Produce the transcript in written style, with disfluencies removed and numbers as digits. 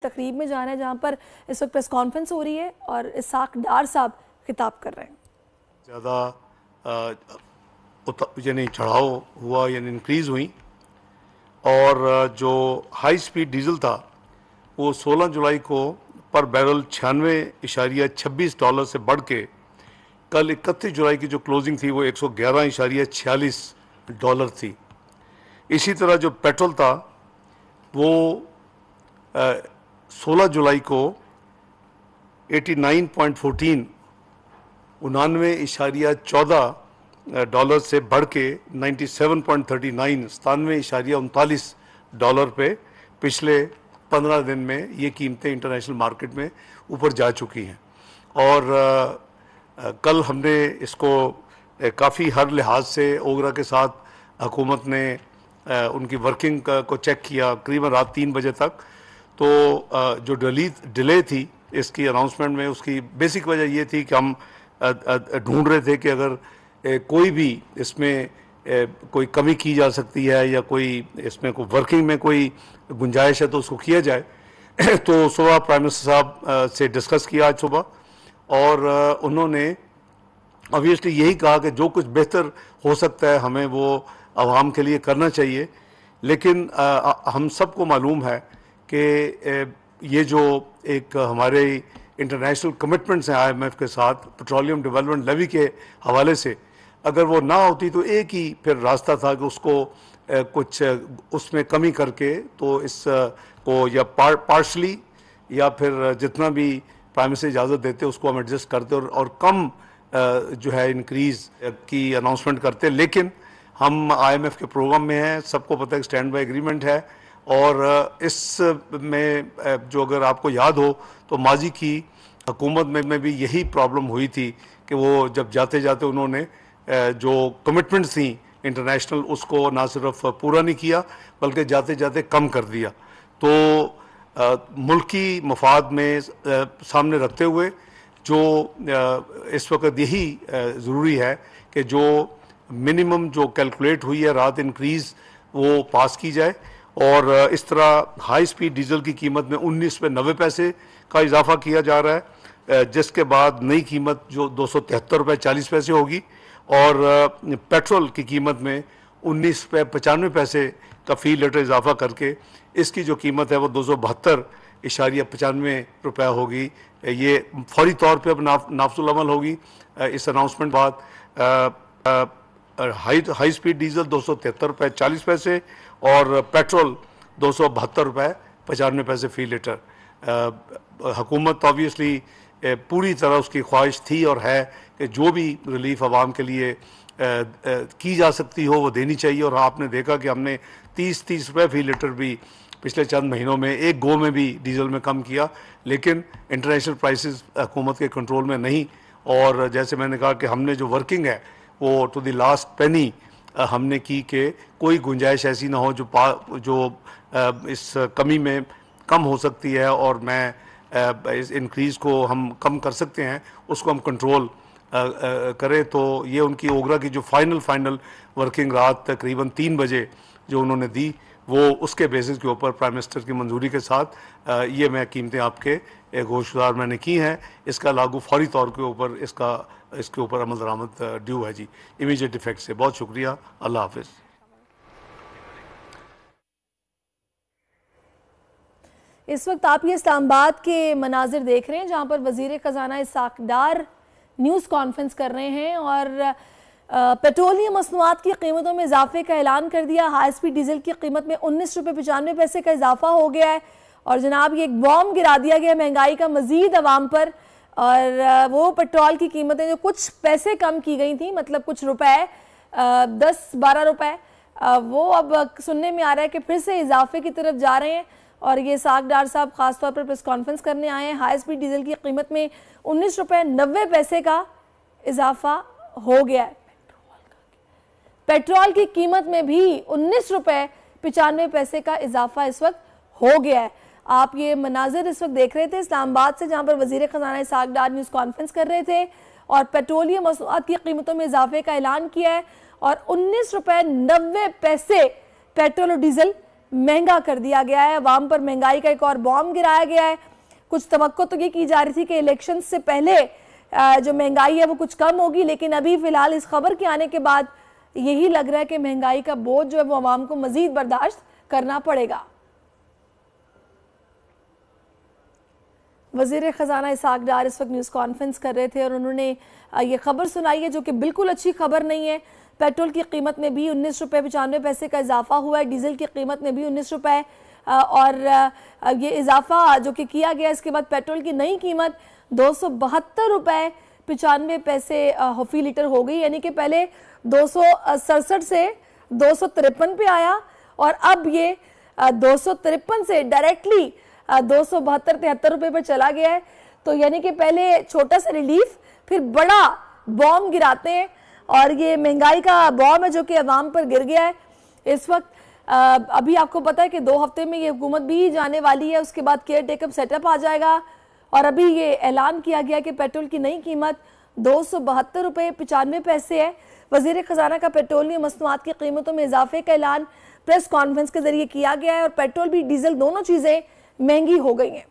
तकरीब में जाना है जहाँ पर इस वक्त प्रेस कॉन्फ्रेंस हो रही है और इसाक डार साहब खिताब कर रहे हैं। ज़्यादा यानी चढ़ाव हुआ यानी इंक्रीज़ हुई और जो हाई स्पीड डीजल था वो 16 जुलाई को पर बैरल $96.26 से बढ़ के कल 31 जुलाई की जो क्लोजिंग थी वो $111.46 थी। इसी तरह जो पेट्रोल था वो 16 जुलाई को 89.14 $99.14 से बढ़ के 97.39 $97.39 पे पिछले 15 दिन में ये कीमतें इंटरनेशनल मार्केट में ऊपर जा चुकी हैं। और कल हमने इसको काफ़ी हर लिहाज से ओगरा के साथ हुकूमत ने उनकी वर्किंग को चेक किया करीबन रात 3 बजे तक। तो जो डिले थी इसकी अनाउंसमेंट में, उसकी बेसिक वजह ये थी कि हम ढूंढ रहे थे कि अगर कोई भी इसमें कोई कमी की जा सकती है या कोई इसमें कोई वर्किंग में कोई गुंजाइश है तो उसको किया जाए। तो सुबह प्राइम मिनिस्टर साहब से डिस्कस किया आज सुबह और उन्होंने ऑब्वियसली यही कहा कि जो कुछ बेहतर हो सकता है हमें वो आवाम के लिए करना चाहिए। लेकिन हम सबको मालूम है कि ये जो एक हमारे इंटरनेशनल कमिटमेंट्स हैं IMF के साथ पेट्रोलियम डेवलपमेंट लेवी के हवाले से, अगर वो ना होती तो एक ही फिर रास्ता था कि उसको कुछ उसमें कमी करके तो इस को या पार्शली या फिर जितना भी प्राइम मिनिस्टर इजाज़त देते उसको हम एडजस्ट करते और कम जो है इंक्रीज़ की अनाउंसमेंट करते। लेकिन हम IMF के प्रोग्राम में हैं, सबको पता है कि स्टैंड बाय एग्रीमेंट है और इस में जो अगर आपको याद हो तो माजी की हुकूमत में भी यही प्रॉब्लम हुई थी कि वो जब जाते जाते उन्होंने जो कमिटमेंट्स थी इंटरनेशनल उसको ना सिर्फ पूरा नहीं किया बल्कि जाते जाते कम कर दिया। तो मुल्की मफाद में सामने रखते हुए जो इस वक्त यही ज़रूरी है कि जो मिनिमम जो कैलकुलेट हुई है रात इंक्रीज़ वो पास की जाए। और इस तरह हाई स्पीड डीजल की कीमत में 19 पे 90 पैसे का इजाफा किया जा रहा है, जिसके बाद नई कीमत जो 273 रुपये 40 पैसे होगी और पेट्रोल की कीमत में 19 पे 95 पैसे का फ़ी लीटर इजाफा करके इसकी जो कीमत है वो 272.95 रुपये होगी। ये फौरी तौर पे अब नाफजुल अमल होगी इस अनाउंसमेंट बाद। हाई स्पीड डीजल 273 रुपये 40 पैसे और पेट्रोल 272 रुपये 95 पैसे फ़ी लीटर। हुकूमत ऑब्वियसली पूरी तरह उसकी ख्वाहिश थी और है कि जो भी रिलीफ आवाम के लिए की जा सकती हो वो देनी चाहिए। और आपने देखा कि हमने 30 रुपये फ़ी लीटर भी पिछले चंद महीनों में एक गो में भी डीजल में कम किया, लेकिन इंटरनेशनल प्राइसेस हुकूमत के कंट्रोल में नहीं। और जैसे मैंने कहा कि हमने जो वर्किंग है वो टू द लास्ट पेनी हमने की कि कोई गुंजाइश ऐसी ना हो जो इस कमी में कम हो सकती है और मैं इस इंक्रीज़ को हम कम कर सकते हैं उसको हम कंट्रोल करें। तो ये उनकी ओगरा की जो फाइनल वर्किंग रात तकरीबन 3 बजे जो उन्होंने दी वो उसके बेसिस के ऊपर प्राइम मिनिस्टर की मंजूरी के साथ ये मैं कीमतें आपके गोशदार मैंने की हैं। इसका लागू फौरी तौर के ऊपर इसके ऊपर अमल दरामद ड्यू है जी, इमीडिएट इफेक्ट से। बहुत शुक्रिया, अल्लाह हाफिज़। इस वक्त आप ये इस्लामाबाद के मनाजिर देख रहे हैं जहाँ पर वज़ीर ख़जाना इसाक डार न्यूज़ कॉन्फ्रेंस कर रहे हैं और पेट्रोलियम मसनूआत की कीमतों में इजाफे का ऐलान कर दिया। हाई स्पीड डीजल की कीमत में 19 रुपये 95 पैसे का इजाफा हो गया है और जनाब ये एक बॉम्ब गिरा दिया गया महंगाई का मज़ीद अवाम पर। और वो पेट्रोल की कीमतें जो कुछ पैसे कम की गई थी, मतलब कुछ रुपए 10-12 रुपए, वो अब सुनने में आ रहा है कि फिर से इजाफे की तरफ जा रहे हैं। और ये इसाक डार साहब खासतौर पर प्रेस कॉन्फ्रेंस करने आए हैं। हाई स्पीड डीजल की कीमत में 19 रुपये 90 पैसे का इजाफा हो गया है। पेट्रोल की कीमत में भी 19 रुपये 95 पैसे का इजाफा इस वक्त हो गया है। आप ये मनाजिर इस वक्त देख रहे थे इस्लामाबाद से जहाँ पर वज़ीर ख़जाना इसाक डार न्यूज़ कॉन्फ्रेंस कर रहे थे और पेट्रोलियम मसनूआत की कीमतों में इजाफे का ऐलान किया है और 19 रुपये 90 पैसे पेट्रोल और डीजल महंगा कर दिया गया है। अवाम पर महंगाई का एक और बॉम्ब गिराया गया है। कुछ तवक्को तो ये की जा रही थी कि इलेक्शन से पहले जो महंगाई है वो कुछ कम होगी, लेकिन अभी फिलहाल इस खबर के आने के बाद यही लग रहा है कि महंगाई का बोझ जो है वो अवाम को मजीद बर्दाश्त करना पड़ेगा। वज़ीर ख़जाना इसहाक डार इस वक्त न्यूज़ कॉन्फ्रेंस कर रहे थे और उन्होंने ये खबर सुनाई है जो कि बिल्कुल अच्छी खबर नहीं है। पेट्रोल की कीमत में भी 19 रुपये 95 पैसे का इजाफा हुआ है, डीजल की कीमत में भी 19 रुपये और ये इजाफा जो कि किया गया, इसके बाद पेट्रोल की नई कीमत 272 रुपये 95 पैसे फी लीटर हो गई, यानी कि पहले 267 से 253 पे आया और अब ये 253 से डायरेक्टली 272-73 रुपये पर चला गया है। तो यानी कि पहले छोटा सा रिलीफ, फिर बड़ा बॉम्ब गिराते हैं और ये महंगाई का बॉम्ब है जो कि अवाम पर गिर गया है इस वक्त। अभी आपको पता है कि 2 हफ्ते में ये हुकूमत भी जाने वाली है, उसके बाद केयर टेकअप सेटअप आ जाएगा और अभी ये ऐलान किया गया कि पेट्रोल की नई कीमत 272 रुपये 95 पैसे है। वज़ीर ख़जाना का पेट्रोलियम मसनूआत की कीमतों में इजाफे का ऐलान प्रेस कॉन्फ्रेंस के जरिए किया गया है और पेट्रोल भी डीजल दोनों चीज़ें महंगी हो गई हैं।